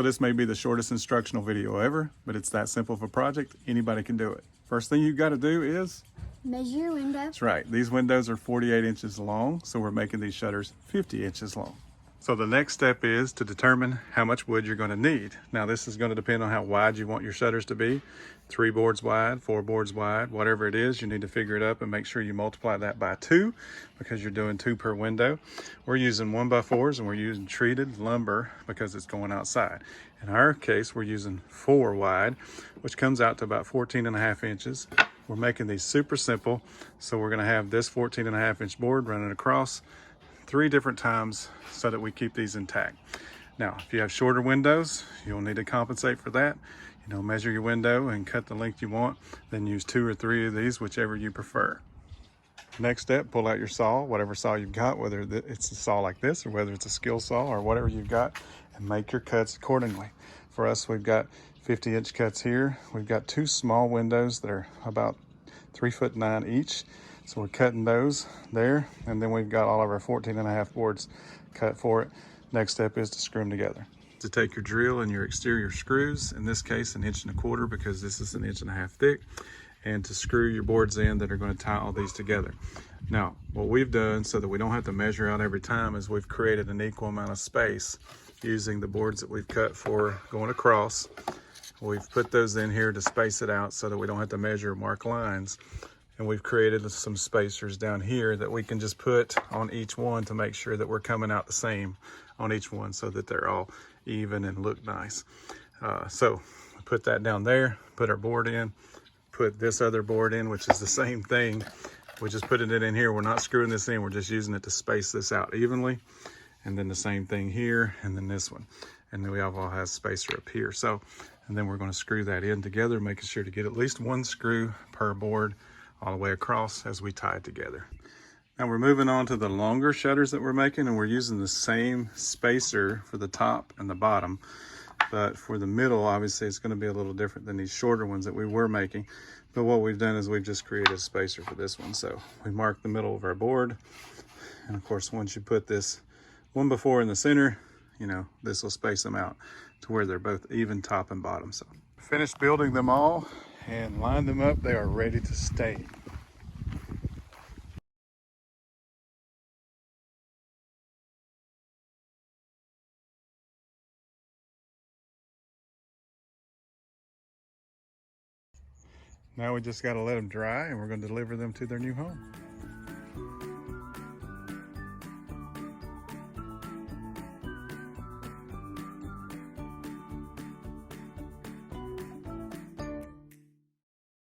So this may be the shortest instructional video ever, but it's that simple of a project. Anybody can do it. First thing you've got to do is measure your window. That's right. These windows are 48 inches long, so we're making these shutters 50 inches long. So the next step is to determine how much wood you're going to need. Now this is going to depend on how wide you want your shutters to be. 3 boards wide, 4 boards wide, whatever it is, you need to figure it up and make sure you multiply that by 2 because you're doing 2 per window. We're using 1x4s and we're using treated lumber because it's going outside. In our case, we're using 4 wide, which comes out to about 14.5 inches. We're making these super simple. So we're going to have this 14.5 inch board running across 3 different times so that we keep these intact. Now, if you have shorter windows, you'll need to compensate for that. You know, measure your window and cut the length you want, then use 2 or 3 of these, whichever you prefer. Next step, pull out your saw, whatever saw you've got, whether it's a saw like this or whether it's a skill saw or whatever you've got, and make your cuts accordingly. For us, we've got 50-inch cuts here. We've got 2 small windows that are about 3'9" each. So we're cutting those there, and then we've got all of our 14.5 boards cut for it. Next step is to screw them together. To take your drill and your exterior screws, in this case 1.25 inches because this is 1.5 inches thick, and to screw your boards in that are going to tie all these together. Now, what we've done so that we don't have to measure out every time is we've created an equal amount of space using the boards that we've cut for going across. We've put those in here to space it out so that we don't have to measure or mark lines. And we've created some spacers down here that we can just put on each one to make sure that we're coming out the same on each one so that they're all even and look nice. So put that down there, put our board in, put this other board in, which is the same thing. We're just putting it in here. We're not screwing this in. We're just using it to space this out evenly. And then the same thing here, and then this one. And then we all have spacer up here. So, and then we're going to screw that in together, making sure to get at least 1 screw per board all the way across as we tie it together. Now we're moving on to the longer shutters that we're making, and we're using the same spacer for the top and the bottom. But for the middle, obviously it's going to be a little different than these shorter ones that we were making. But what we've done is we've just created a spacer for this one. So we mark the middle of our board. And of course, once you put this 1x4 in the center, you know, this will space them out to where they're both even top and bottom. So finished building them all and lined them up. They are ready to stain. Now we just got to let them dry and we're going to deliver them to their new home.